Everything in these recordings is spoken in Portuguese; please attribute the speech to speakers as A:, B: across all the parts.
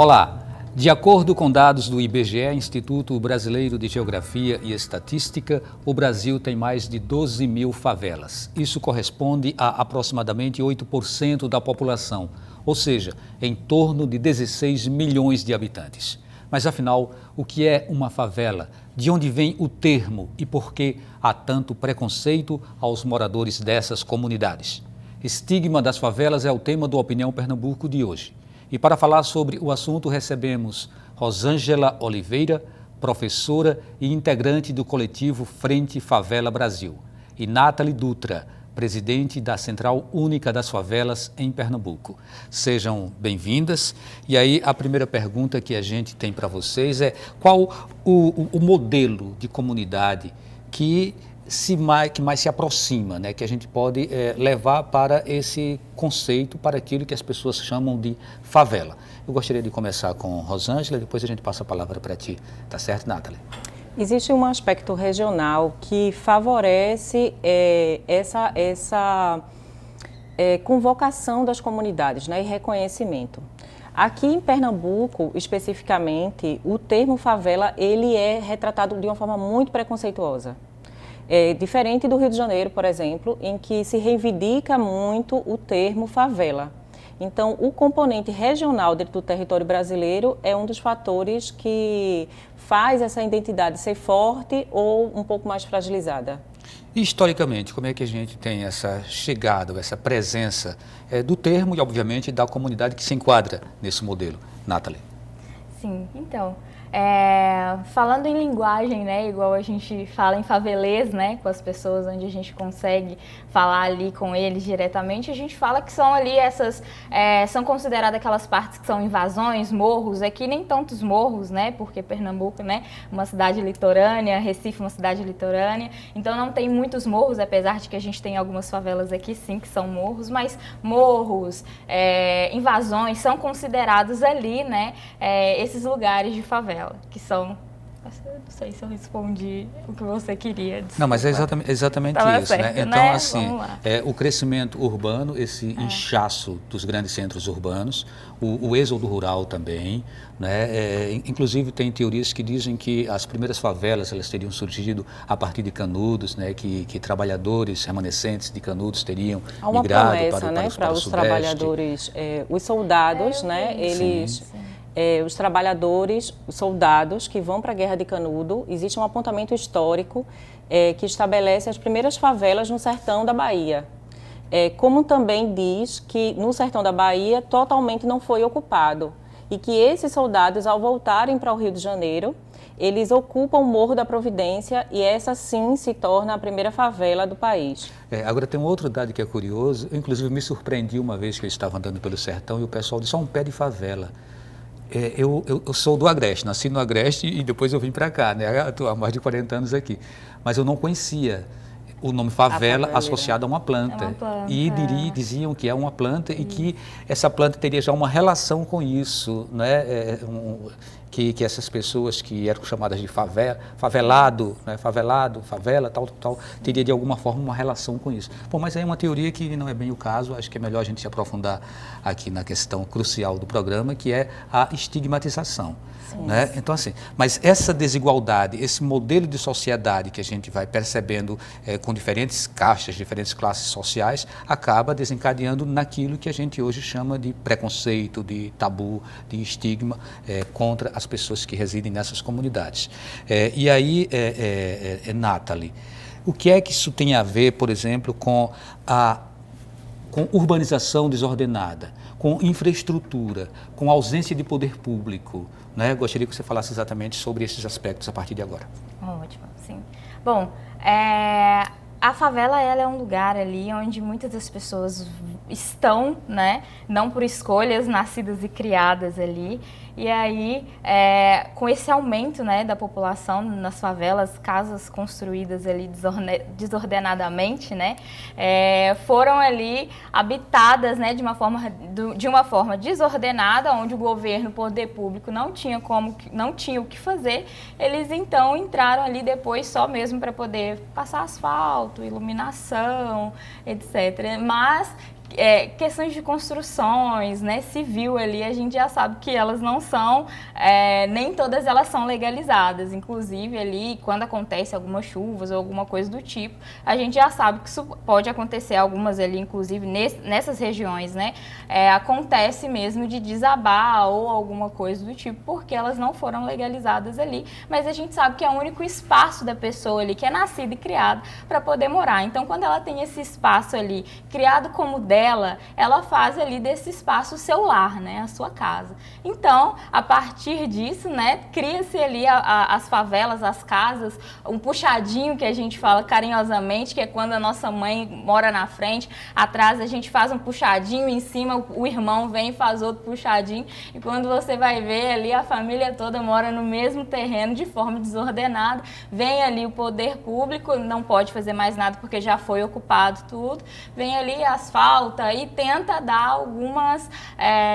A: Olá! De acordo com dados do IBGE, Instituto Brasileiro de Geografia e Estatística, o Brasil tem mais de 12 mil favelas. Isso corresponde a aproximadamente 8% da população, ou seja, em torno de 16 milhões de habitantes. Mas afinal, o que é uma favela? De onde vem o termo e por que há tanto preconceito aos moradores dessas comunidades? Estigma das favelas é o tema do Opinião Pernambuco de hoje. E para falar sobre o assunto, recebemos Rosângela Oliveira, professora e integrante do coletivo Frente Favela Brasil, e Nathalie Dutra, presidente da Central Única das Favelas em Pernambuco. Sejam bem-vindas. E aí a primeira pergunta que a gente tem para vocês é qual o modelo de comunidade que mais se aproxima, né, que a gente pode levar para esse conceito, para aquilo que as pessoas chamam de favela. Eu gostaria de começar com Rosângela, depois a gente passa a palavra para ti. Tá certo, Nathalie?
B: Existe um aspecto regional que favorece essa convocação das comunidades, né, e reconhecimento. Aqui em Pernambuco, especificamente, o termo favela ele é retratado de uma forma muito preconceituosa. Diferente do Rio de Janeiro, por exemplo, em que se reivindica muito o termo favela. Então, o componente regional dentro do território brasileiro é um dos fatores que faz essa identidade ser forte ou um pouco mais fragilizada.
A: E historicamente, como é que a gente tem essa chegada, essa presença do termo e, obviamente, da comunidade que se enquadra nesse modelo? Nathalie.
C: Sim, então, falando em linguagem, né, igual a gente fala em favelês, né, com as pessoas onde a gente consegue falar ali com eles diretamente, a gente fala que são ali são consideradas aquelas partes que são invasões, morros, aqui nem tantos morros, né, porque Pernambuco, né, uma cidade litorânea, Recife uma cidade litorânea, então não tem muitos morros, apesar de que a gente tem algumas favelas aqui sim que são morros, mas morros, invasões são considerados ali, né, esses lugares de favela. Que são, não sei se eu respondi o que você queria. Desculpa.
A: Não, mas é exatamente isso,
C: certo,
A: né? Então,
C: né?
A: assim, o crescimento urbano, esse inchaço dos grandes centros urbanos, o êxodo rural também, né? Inclusive tem teorias que dizem que as primeiras favelas elas teriam surgido a partir de Canudos, né? Que trabalhadores remanescentes de Canudos teriam migrado
B: para os trabalhadores, os soldados, né? Eles...
A: Sim.
B: Os trabalhadores, os soldados que vão para a Guerra de Canudo, existe um apontamento histórico que estabelece as primeiras favelas no sertão da Bahia. Como também diz que no sertão da Bahia totalmente não foi ocupado e que esses soldados, ao voltarem para o Rio de Janeiro, eles ocupam o Morro da Providência e essa sim se torna a primeira favela do país.
A: Agora tem um outro dado que é curioso, eu, inclusive me surpreendi uma vez que eu estava andando pelo sertão e o pessoal disse, um pé de favela. Eu sou do Agreste, nasci no Agreste e depois eu vim para cá, né? Estou há mais de 40 anos aqui. Mas eu não conhecia o nome favela associado a uma planta.
C: É uma planta.
A: E diziam que é uma planta e que essa planta teria já uma relação com isso, né? Que essas pessoas que eram chamadas de favelado, né? Favelado, favela, tal, teria de alguma forma uma relação com isso. Bom, mas aí é uma teoria que não é bem o caso, acho que é melhor a gente se aprofundar aqui na questão crucial do programa, que é a estigmatização. Né? Então, assim, mas essa desigualdade, esse modelo de sociedade que a gente vai percebendo com diferentes caixas, diferentes classes sociais, acaba desencadeando naquilo que a gente hoje chama de preconceito, de tabu, de estigma contra as pessoas que residem nessas comunidades. E aí, Nathalie, o que é que isso tem a ver, por exemplo, com urbanização desordenada, com infraestrutura, com ausência de poder público, né? Gostaria que você falasse exatamente sobre esses aspectos a partir de agora.
C: Ótimo, sim. Bom, a favela ela é um lugar ali onde muitas das pessoas estão, né? Não por escolhas, nascidas e criadas ali. E aí, com esse aumento, né, da população nas favelas, casas construídas ali desordenadamente, né, foram ali habitadas, né, de uma forma desordenada, onde o governo, o poder público não tinha o que fazer. Eles então entraram ali depois só mesmo para poder passar asfalto, iluminação, etc. Mas questões de construções, né, civil ali, a gente já sabe que elas não são, nem todas elas são legalizadas. Inclusive ali, quando acontece algumas chuvas ou alguma coisa do tipo, a gente já sabe que isso pode acontecer, algumas ali, inclusive nessas regiões, né, acontece mesmo de desabar ou alguma coisa do tipo, porque elas não foram legalizadas ali, mas a gente sabe que é o único espaço da pessoa ali que é nascida e criada para poder morar. Então, quando ela tem esse espaço ali criado como dela, ela faz ali desse espaço o seu lar, né, a sua casa. Então, a partir disso, né, cria-se ali as favelas, as casas, um puxadinho que a gente fala carinhosamente, que é quando a nossa mãe mora na frente, atrás a gente faz um puxadinho, em cima o irmão vem e faz outro puxadinho, e quando você vai ver ali, a família toda mora no mesmo terreno de forma desordenada, vem ali o poder público, não pode fazer mais nada porque já foi ocupado tudo, vem ali, asfalta e tenta dar algumas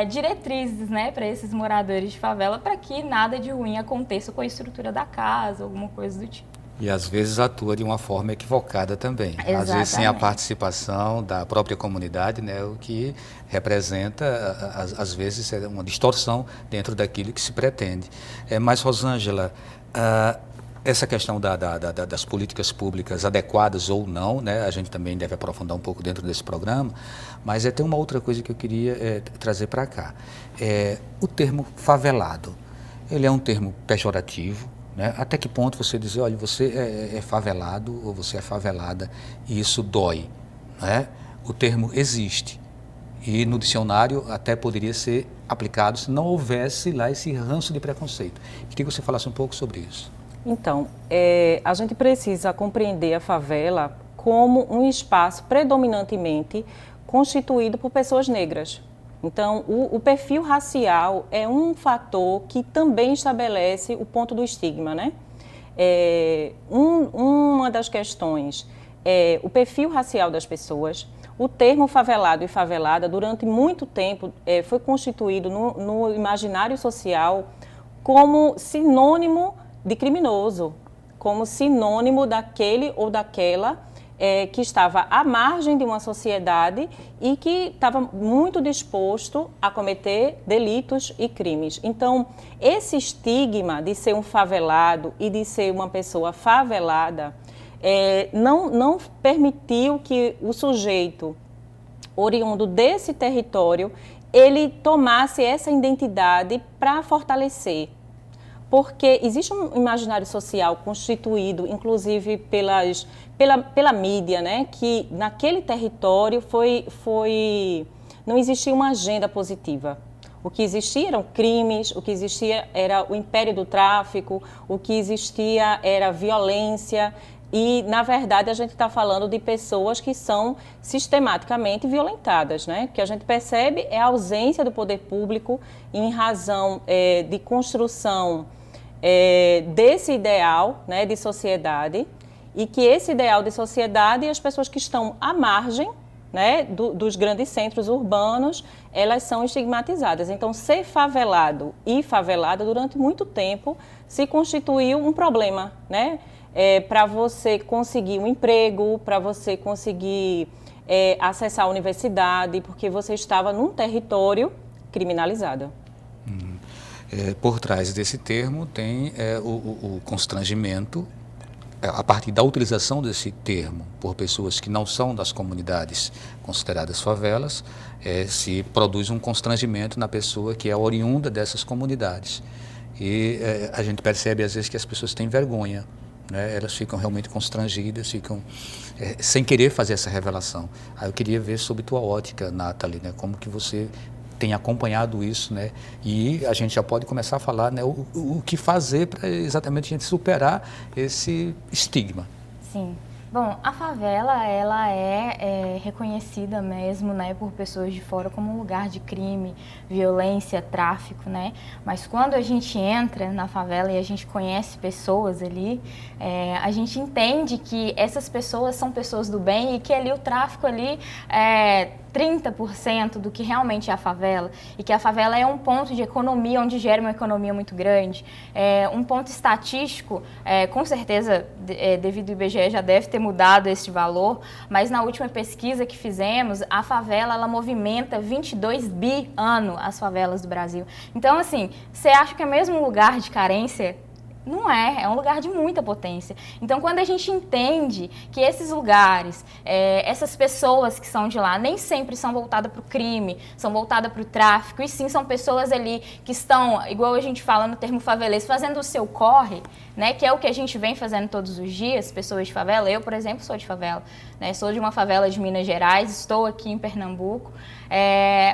C: diretrizes, né, para esses moradores de favela, para que nada de ruim aconteça com a estrutura da casa, alguma coisa do tipo.
A: E às vezes atua de uma forma equivocada também.
C: Exatamente.
A: Às vezes sem a participação da própria comunidade, né, o que representa, às vezes, uma distorção dentro daquilo que se pretende. Mas, Rosângela, essa questão das políticas públicas adequadas ou não, né, a gente também deve aprofundar um pouco dentro desse programa, mas tem uma outra coisa que eu queria trazer para cá. O termo favelado, ele é um termo pejorativo, né? Até que ponto você dizer, olha, você é favelado ou você é favelada e isso dói, né? O termo existe e no dicionário até poderia ser aplicado se não houvesse lá esse ranço de preconceito. Queria que você falasse um pouco sobre isso.
B: Então, a gente precisa compreender a favela como um espaço predominantemente constituído por pessoas negras. Então, o perfil racial é um fator que também estabelece o ponto do estigma, né? Uma das questões é o perfil racial das pessoas. O termo favelado e favelada, durante muito tempo, foi constituído no imaginário social como sinônimo de criminoso, como sinônimo daquele ou daquela que estava à margem de uma sociedade e que estava muito disposto a cometer delitos e crimes. Então, esse estigma de ser um favelado e de ser uma pessoa favelada não permitiu que o sujeito oriundo desse território ele tomasse essa identidade para fortalecer. Porque existe um imaginário social constituído, inclusive pela mídia, né, que naquele território não existia uma agenda positiva. O que existia eram crimes, o que existia era o império do tráfico, o que existia era violência. E, na verdade, a gente está falando de pessoas que são sistematicamente violentadas, né? O que a gente percebe é a ausência do poder público em razão de construção desse ideal, né, de sociedade, e que esse ideal de sociedade e as pessoas que estão à margem, né, dos grandes centros urbanos, elas são estigmatizadas. Então, ser favelado e favelada durante muito tempo se constituiu um problema, né? Para você conseguir um emprego, para você conseguir acessar a universidade, porque você estava num território criminalizado.
A: Por trás desse termo tem o constrangimento, a partir da utilização desse termo por pessoas que não são das comunidades consideradas favelas, se produz um constrangimento na pessoa que é oriunda dessas comunidades. E a gente percebe às vezes que as pessoas têm vergonha, né? Elas ficam realmente constrangidas, ficam sem querer fazer essa revelação. Aí eu queria ver sob tua ótica, Nathalie, né? Como que você tem acompanhado isso, né? E a gente já pode começar a falar, né, o que fazer para exatamente a gente superar esse estigma.
C: Sim. Bom, a favela, ela é reconhecida mesmo, né, por pessoas de fora como um lugar de crime, violência, tráfico, né? Mas quando a gente entra na favela e a gente conhece pessoas ali, a gente entende que essas pessoas são pessoas do bem e que ali o tráfico ali 30% do que realmente é a favela, e que a favela é um ponto de economia onde gera uma economia muito grande, um ponto estatístico, com certeza, devido ao IBGE já deve ter mudado esse valor, mas na última pesquisa que fizemos, a favela ela movimenta 22 bi ano, as favelas do Brasil. Então, assim, você acha que é mesmo um lugar de carência? Não é um lugar de muita potência. Então, quando a gente entende que esses lugares, essas pessoas que são de lá, nem sempre são voltadas para o crime, são voltadas para o tráfico, e sim são pessoas ali que estão, igual a gente fala no termo favelês, fazendo o seu corre, né, que é o que a gente vem fazendo todos os dias, pessoas de favela. Eu, por exemplo, sou de favela, né, sou de uma favela de Minas Gerais, estou aqui em Pernambuco,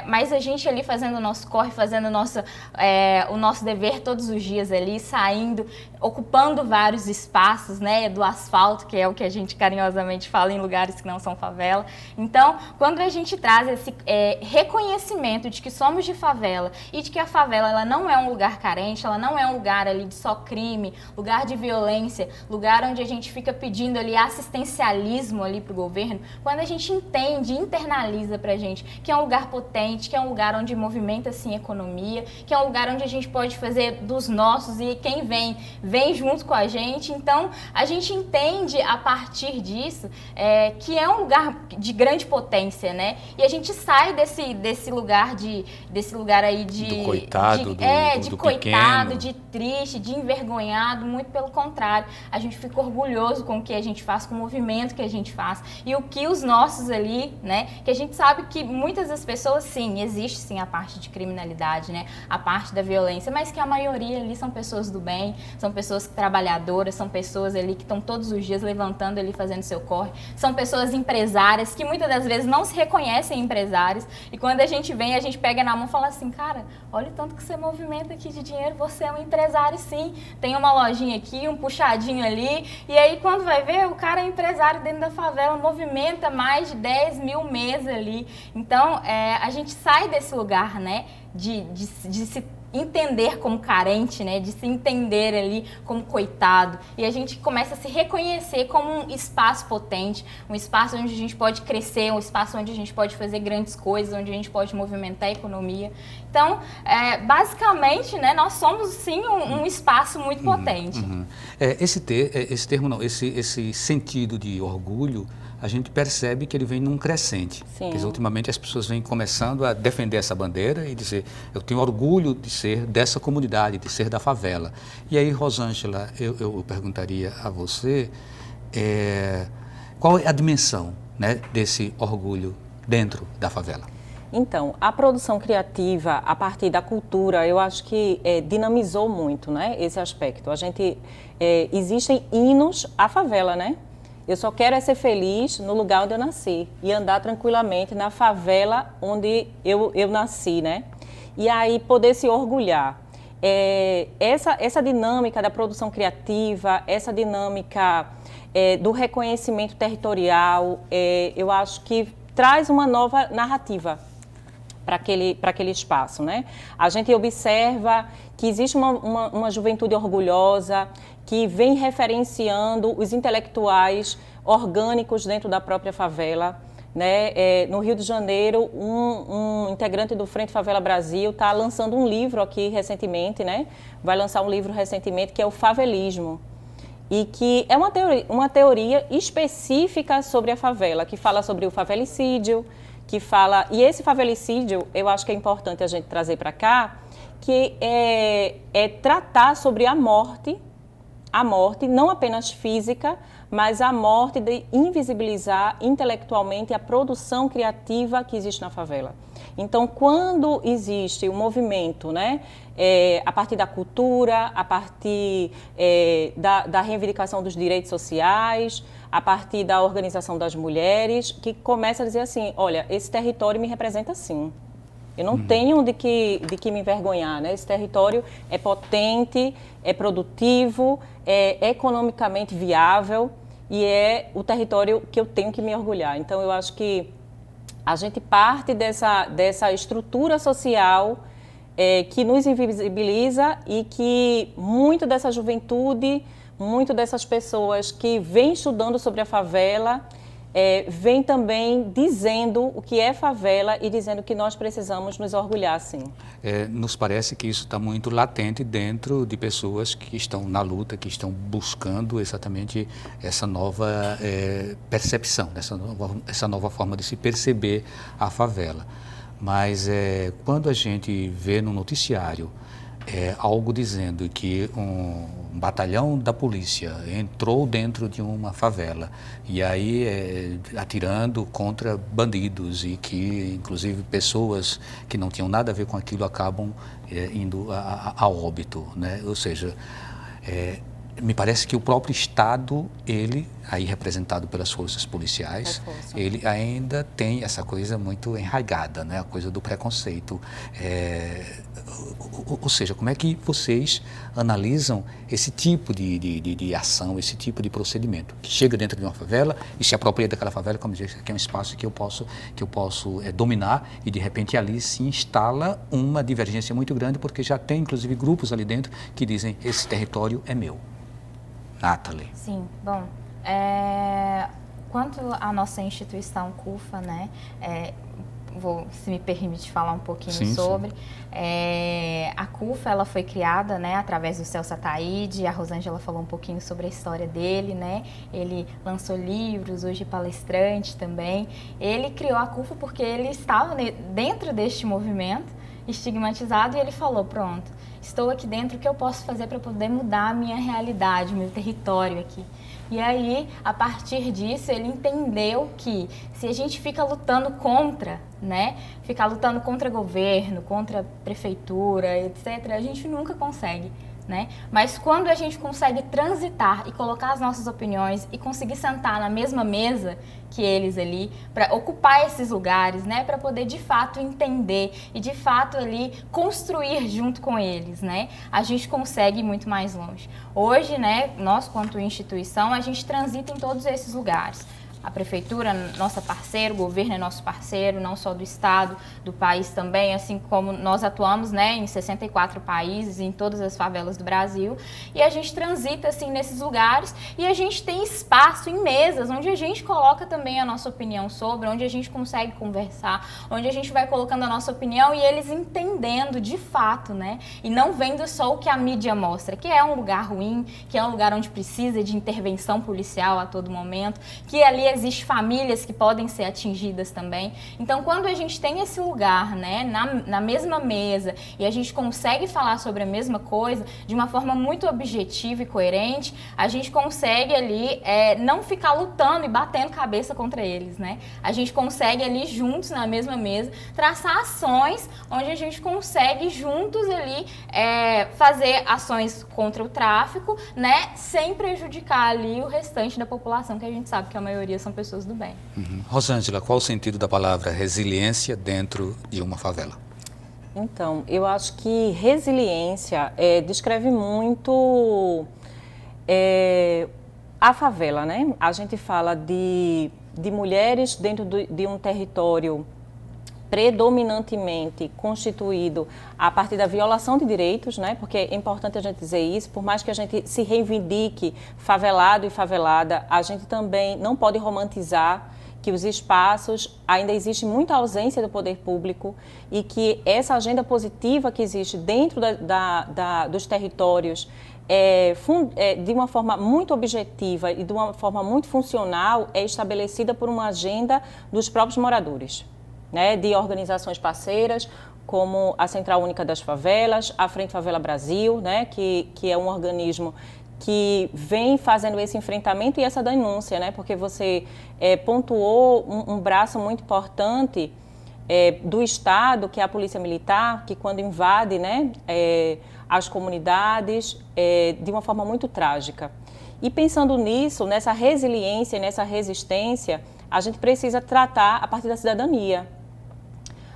C: mas a gente ali fazendo o nosso corre, fazendo o nosso dever todos os dias ali, saindo, ocupando vários espaços, né, do asfalto, que é o que a gente carinhosamente fala em lugares que não são favela. Então, quando a gente traz esse reconhecimento de que somos de favela e de que a favela ela não é um lugar carente, ela não é um lugar ali de só crime, lugar de violência, lugar onde a gente fica pedindo ali assistencialismo ali para o governo, quando a gente entende, internaliza pra gente que é um lugar potente, que é um lugar onde movimenta assim economia, que é um lugar onde a gente pode fazer dos nossos, e quem vem junto com a gente. Então a gente entende a partir disso que é um lugar de grande potência, né? E a gente sai desse lugar aí
A: do coitado,
C: de coitado,
A: pequeno,
C: de triste, de envergonhado. Muito pelo contrário, a gente fica orgulhoso com o que a gente faz, com o movimento que a gente faz e o que os nossos ali, né? Que a gente sabe que muitas das pessoas, sim, existe sim a parte de criminalidade, né? A parte da violência, mas que a maioria ali são pessoas do bem, são pessoas trabalhadoras, são pessoas ali que estão todos os dias levantando ali, fazendo seu corre, são pessoas empresárias que muitas das vezes não se reconhecem empresários, e quando a gente vem, a gente pega na mão e fala assim, cara, olha o tanto que você movimenta aqui de dinheiro, você é um empresário sim, tem uma lojinha aqui, um puxadinho ali, e aí quando vai ver, o cara é empresário dentro da favela, movimenta mais de 10 mil meses ali. Então, a gente sai desse lugar, né, de se entender como carente, né, de se entender ali como coitado, e a gente começa a se reconhecer como um espaço potente, um espaço onde a gente pode crescer, um espaço onde a gente pode fazer grandes coisas, onde a gente pode movimentar a economia. Então, basicamente, né, nós somos sim um espaço muito potente.
A: Esse termo não, esse sentido de orgulho, a gente percebe que ele vem num crescente.
B: Sim.
A: Quer dizer, ultimamente as pessoas vêm começando a defender essa bandeira e dizer, eu tenho orgulho de ser dessa comunidade, de ser da favela. E aí, Rosângela, eu perguntaria a você, qual é a dimensão, né, desse orgulho dentro da favela?
B: Então, a produção criativa, a partir da cultura, eu acho que dinamizou muito, né, esse aspecto. Existem hinos à favela, né? Eu só quero ser feliz no lugar onde eu nasci e andar tranquilamente na favela onde eu nasci, né? E aí poder se orgulhar. Essa dinâmica da produção criativa, essa dinâmica do reconhecimento territorial, eu acho que traz uma nova narrativa para aquele espaço, né? A gente observa que existe uma juventude orgulhosa que vem referenciando os intelectuais orgânicos dentro da própria favela, né? No Rio de Janeiro, um integrante do Frente Favela Brasil está lançando um livro aqui recentemente, né? Vai lançar um livro recentemente que é o Favelismo, e que é uma teoria específica sobre a favela, que fala sobre o favelicídio, e esse favelicídio, eu acho que é importante a gente trazer para cá, que é tratar sobre a morte, não apenas física, mas a morte de invisibilizar intelectualmente a produção criativa que existe na favela. Então, quando existe um movimento, né, a partir da cultura, a partir da reivindicação dos direitos sociais, a partir da organização das mulheres, que começa a dizer assim, olha, esse território me representa sim. Eu não tenho de que me envergonhar, né? Esse território é potente, é produtivo, é economicamente viável e é o território que eu tenho que me orgulhar. Então, eu acho que a gente parte dessa estrutura social que nos invisibiliza e que muito dessa juventude, muito dessas pessoas que vêm estudando sobre a favela, vem também dizendo o que é favela e dizendo que nós precisamos nos orgulhar, sim.
A: Nos parece que isso está muito latente dentro de pessoas que estão na luta, que estão buscando exatamente essa nova percepção, essa nova forma de se perceber a favela. Mas quando a gente vê no noticiário algo dizendo que um batalhão da polícia entrou dentro de uma favela e aí atirando contra bandidos e que inclusive pessoas que não tinham nada a ver com aquilo acabam indo a óbito, né? Ou seja, me parece que o próprio Estado, ele, aí representado pelas forças policiais, ele ainda tem essa coisa muito enraigada, né? A coisa do preconceito. Ou seja, como é que vocês analisam esse tipo de ação, esse tipo de procedimento? Que chega dentro de uma favela e se apropria daquela favela, como diz, que é um espaço que eu posso dominar e de repente ali se instala uma divergência muito grande, porque já tem inclusive grupos ali dentro que dizem esse território é meu. Nathalie.
C: Sim, bom, quanto à nossa instituição CUFA, né, se me permite falar um pouquinho sobre. Sim. A CUFA, ela foi criada, né, através do Celso Ataíde, a Rosângela falou um pouquinho sobre a história dele, né, ele lançou livros, hoje palestrante também. Ele criou a CUFA porque ele estava dentro deste movimento, estigmatizado, e ele falou, pronto, estou aqui dentro, o que eu posso fazer para poder mudar a minha realidade, o meu território aqui? E aí, a partir disso, ele entendeu que se a gente fica lutando contra, né, ficar lutando contra governo, contra prefeitura, etc., a gente nunca consegue. Né? Mas quando a gente consegue transitar e colocar as nossas opiniões e conseguir sentar na mesma mesa que eles ali, para ocupar esses lugares, né? Para poder de fato entender e de fato ali construir junto com eles, né? A gente consegue ir muito mais longe. Hoje, né, nós quanto instituição, a gente transita em todos esses lugares. A prefeitura, nossa parceira, o governo é nosso parceiro, não só do estado, do país também, assim como nós atuamos, né, em 64 países, em todas as favelas do Brasil, e a gente transita assim nesses lugares e a gente tem espaço em mesas onde a gente coloca também a nossa opinião sobre, onde a gente consegue conversar, onde a gente vai colocando a nossa opinião e eles entendendo de fato, né, e não vendo só o que a mídia mostra, que é um lugar ruim, que é um lugar onde precisa de intervenção policial a todo momento, que ali existem famílias que podem ser atingidas também. Então, quando a gente tem esse lugar, né, na mesma mesa e a gente consegue falar sobre a mesma coisa de uma forma muito objetiva e coerente, a gente consegue ali não ficar lutando e batendo cabeça contra eles, né? A gente consegue ali juntos na mesma mesa traçar ações onde a gente consegue juntos ali fazer ações contra o tráfico, né, sem prejudicar ali o restante da população, que a gente sabe que a maioria são pessoas do bem.
A: Rosângela, qual o sentido da palavra resiliência dentro de uma favela?
B: Então, eu acho que resiliência descreve muito a favela, né? A gente fala de mulheres dentro de um território predominantemente constituído a partir da violação de direitos, né? Porque é importante a gente dizer isso, por mais que a gente se reivindique favelado e favelada, a gente também não pode romantizar que os espaços, ainda existe muita ausência do poder público e que essa agenda positiva que existe dentro dos territórios de uma forma muito objetiva e de uma forma muito funcional é estabelecida por uma agenda dos próprios moradores, né, de organizações parceiras, como a Central Única das Favelas, a Frente Favela Brasil, né, que é um organismo que vem fazendo esse enfrentamento e essa denúncia, né, porque você pontuou um braço muito importante do Estado, que é a Polícia Militar, que quando invade, né, as comunidades de uma forma muito trágica. E pensando nisso, nessa resiliência, nessa resistência, a gente precisa tratar a partir da cidadania.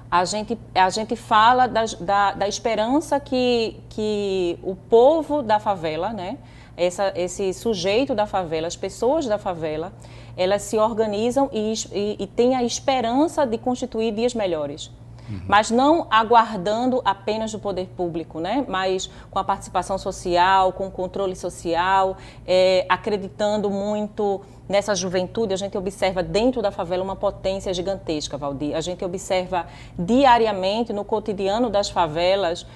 B: A gente fala da esperança que o povo da favela, né, esse sujeito da favela, as pessoas da favela, elas se organizam e têm a esperança de constituir dias melhores. mas não aguardando apenas do poder público, né? Mas com a participação social, com o controle social, acreditando muito nessa juventude. A gente observa dentro da favela uma potência gigantesca, Valdir. A gente observa diariamente, no cotidiano das favelas,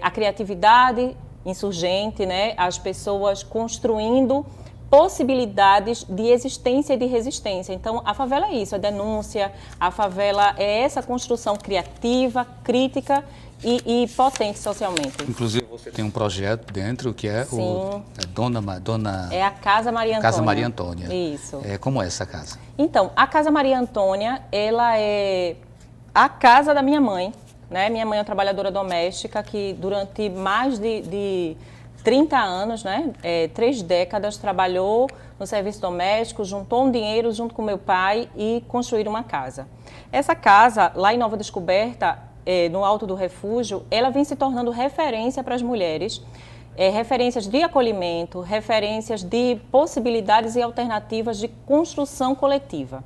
B: a criatividade insurgente, né? As pessoas construindo possibilidades de existência e de resistência. Então, a favela é isso, é denúncia, a favela é essa construção criativa, crítica e potente socialmente.
A: Inclusive, você tem um projeto dentro que é o Dona...
B: É a Casa Maria Antônia.
A: Casa Maria Antônia.
B: Isso.
A: Como é essa casa?
B: Então, a Casa Maria Antônia, ela é a casa da minha mãe, né? Minha mãe é uma trabalhadora doméstica que durante mais de 30 anos, né, 3 décadas, trabalhou no serviço doméstico, juntou um dinheiro junto com meu pai e construíram uma casa. Essa casa, lá em Nova Descoberta, no Alto do Refúgio, ela vem se tornando referência para as mulheres, referências de acolhimento, referências de possibilidades e alternativas de construção coletiva.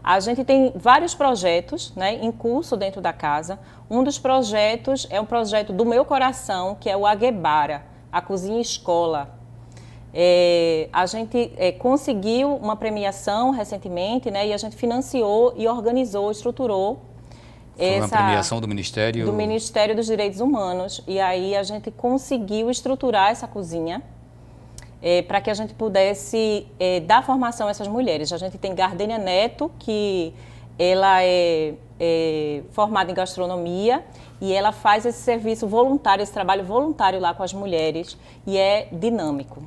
B: A gente tem vários projetos, né, em curso dentro da casa. Um dos projetos é um projeto do meu coração, que é o Aguebara, a cozinha escola. A gente conseguiu uma premiação recentemente, né, e a gente financiou e organizou, estruturou.
A: Foi uma premiação do Ministério...
B: Do Ministério dos Direitos Humanos. E aí a gente conseguiu estruturar essa cozinha para que a gente pudesse dar formação a essas mulheres. A gente tem Gardênia Neto, que ela é formada em gastronomia, e ela faz esse serviço voluntário, esse trabalho voluntário lá com as mulheres, e é dinâmico.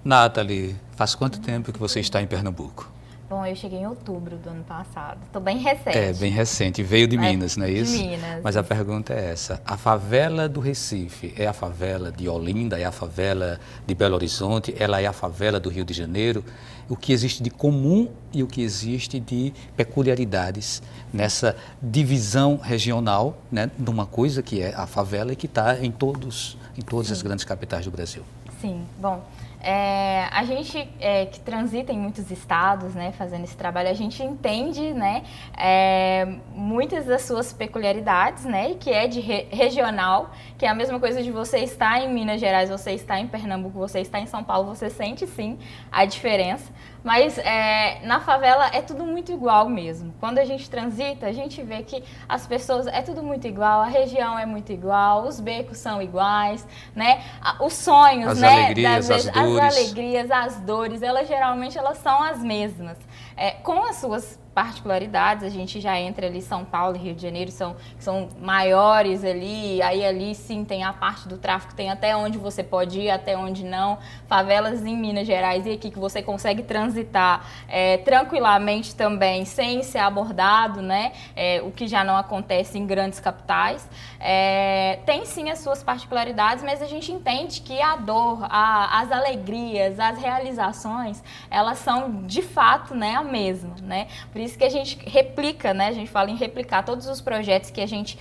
A: Nathalie, faz quanto tempo que você está em Pernambuco?
C: Bom, eu cheguei em outubro do ano passado. Estou bem recente.
A: Bem recente. Veio de Minas, não é isso?
C: De Minas.
A: Mas a pergunta é essa. A favela do Recife é a favela de Olinda, é a favela de Belo Horizonte, ela é a favela do Rio de Janeiro? O que existe de comum e o que existe de peculiaridades nessa divisão regional, né, de uma coisa que é a favela e que está em todas as grandes capitais do Brasil?
C: Sim, bom... a gente que transita em muitos estados, né, fazendo esse trabalho, a gente entende, né, muitas das suas peculiaridades, né, que é de regional, que é a mesma coisa de você estar em Minas Gerais, você estar em Pernambuco, você estar em São Paulo, você sente sim a diferença, mas na favela é tudo muito igual mesmo. Quando a gente transita, a gente vê que as pessoas, é tudo muito igual, a região é muito igual, os becos são iguais, né, os sonhos,
A: as
C: né,
A: alegrias, as dores.
C: As alegrias, as dores, geralmente elas são as mesmas. Com as suas particularidades, a gente já entra ali, São Paulo e Rio de Janeiro são maiores ali, aí ali sim tem a parte do tráfico, tem até onde você pode ir, até onde não, favelas em Minas Gerais e aqui que você consegue transitar tranquilamente também, sem ser abordado, né, o que já não acontece em grandes capitais. Tem sim as suas particularidades, mas a gente entende que a dor, as alegrias, as realizações, elas são de fato, né, a mesma, né? Por isso que a gente replica, né? A gente fala em replicar todos os projetos que a gente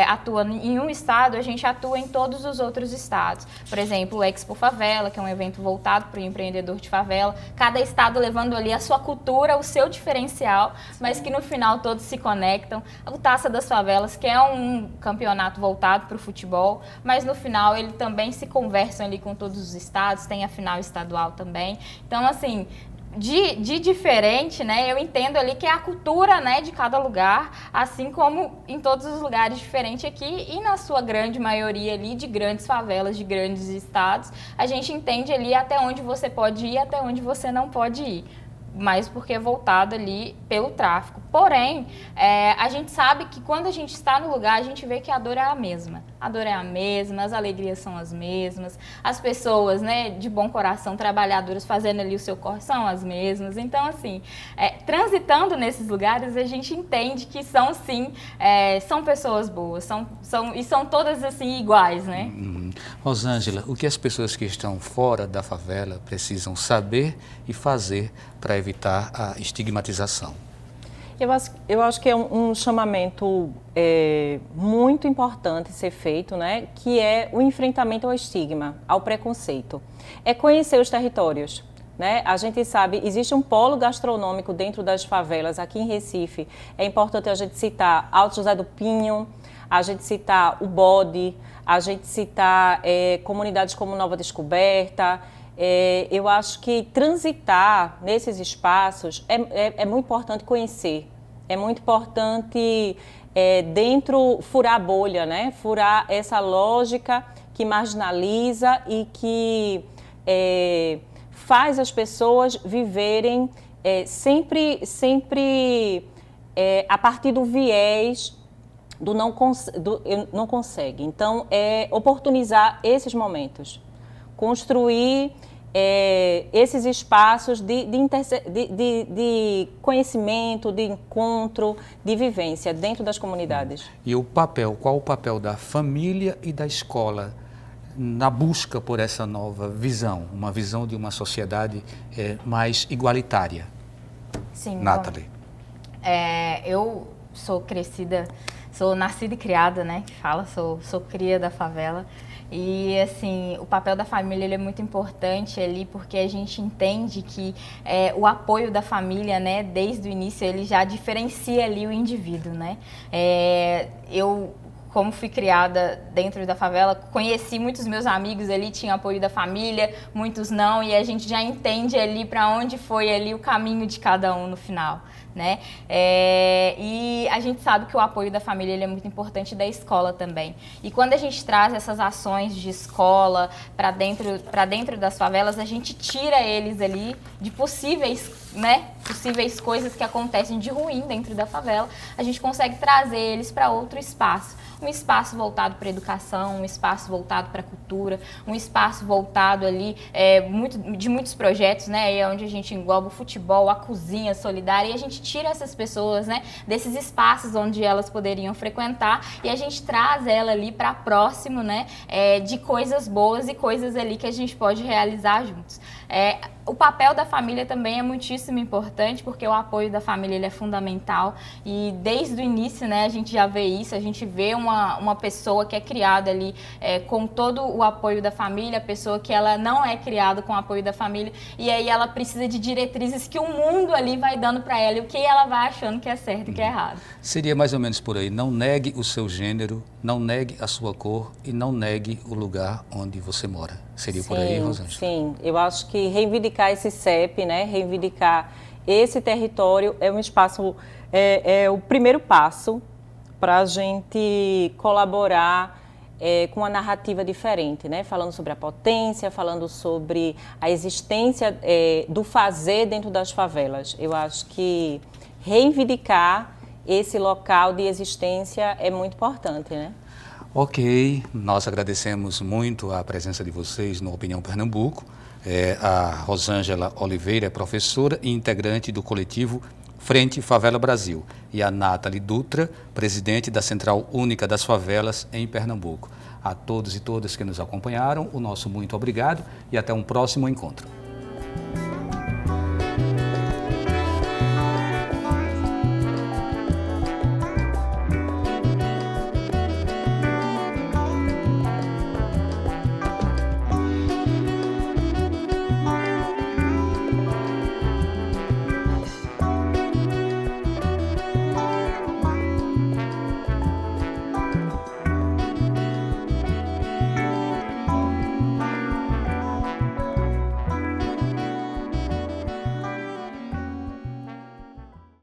C: atua em um estado, a gente atua em todos os outros estados. Por exemplo, o Expo Favela, que é um evento voltado para o empreendedor de favela, cada estado levando ali a sua cultura, o seu diferencial, mas que no final todos se conectam. O Taça das Favelas, que é um campeonato voltado para o futebol, mas no final ele também se conversa ali com todos os estados, tem a final estadual também. Então, assim, de diferente, né, eu entendo ali que é a cultura, né, de cada lugar, assim como em todos os lugares diferentes aqui e na sua grande maioria ali de grandes favelas, de grandes estados, a gente entende ali até onde você pode ir, até onde você não pode ir. Mas porque é voltado ali pelo tráfico. Porém, a gente sabe que quando a gente está no lugar, a gente vê que a dor é a mesma. A dor é a mesma, as alegrias são as mesmas, as pessoas, né, de bom coração, trabalhadoras, fazendo ali o seu corre, são as mesmas. Então, assim, transitando nesses lugares, a gente entende que são, sim, são pessoas boas, e são todas, assim, iguais, né?
A: Rosângela, o que as pessoas que estão fora da favela precisam saber e fazer para evitar a estigmatização?
B: Eu acho que é um chamamento muito importante ser feito, né? Que é o enfrentamento ao estigma, ao preconceito. É conhecer os territórios, né? A gente sabe, existe um polo gastronômico dentro das favelas, aqui em Recife. É importante a gente citar Alto José do Pinho, a gente citar o Bode, a gente citar comunidades como Nova Descoberta. Eu acho que transitar nesses espaços é muito importante conhecer. É muito importante furar a bolha, né? Furar essa lógica que marginaliza e que faz as pessoas viverem sempre a partir do viés do não consegue. Então, oportunizar esses momentos, construir esses espaços de conhecimento, de encontro, de vivência dentro das comunidades.
A: E qual o papel da família e da escola na busca por essa nova visão, uma visão de uma sociedade mais igualitária?
C: Sim,
A: Nathalie.
C: Eu sou nascida e criada, né, que fala, sou cria da favela. E, assim, o papel da família ele é muito importante ali, porque a gente entende que o apoio da família, né, desde o início, ele já diferencia ali o indivíduo, né. Eu, como fui criada dentro da favela, conheci muitos meus amigos ali, tinham apoio da família, muitos não, e a gente já entende ali para onde foi ali o caminho de cada um no final, né? E a gente sabe que o apoio da família ele é muito importante, da escola também. E quando a gente traz essas ações de escola para dentro das favelas, a gente tira eles ali de possíveis coisas que acontecem de ruim dentro da favela, a gente consegue trazer eles para outro espaço. Um espaço voltado para a educação, um espaço voltado para a cultura, um espaço voltado ali de muitos projetos, né, onde a gente engloba o futebol, a cozinha solidária, e a gente tira essas pessoas, né, desses espaços onde elas poderiam frequentar e a gente traz ela ali para próximo, né, de coisas boas e coisas ali que a gente pode realizar juntos. O papel da família também é muitíssimo importante, porque o apoio da família ele é fundamental e desde o início, né, a gente já vê isso, a gente vê uma pessoa que é criada ali com todo o apoio da família, a pessoa que ela não é criada com o apoio da família e aí ela precisa de diretrizes que o mundo ali vai dando para ela e o que ela vai achando que é certo e que é errado.
A: Seria mais ou menos por aí, não negue o seu gênero, não negue a sua cor e não negue o lugar onde você mora. Seria por aí, Rosângela?
B: Sim, eu acho que reivindicar esse CEP, né, reivindicar esse território é um espaço, é o primeiro passo para a gente colaborar com uma narrativa diferente, né? Falando sobre a potência, falando sobre a existência do fazer dentro das favelas. Eu acho que reivindicar esse local de existência é muito importante, né?
A: Ok, nós agradecemos muito a presença de vocês no Opinião Pernambuco. A Rosângela Oliveira é professora e integrante do coletivo Frente Favela Brasil, e a Nathalie Dutra, presidente da Central Única das Favelas em Pernambuco. A todos e todas que nos acompanharam, o nosso muito obrigado e até um próximo encontro.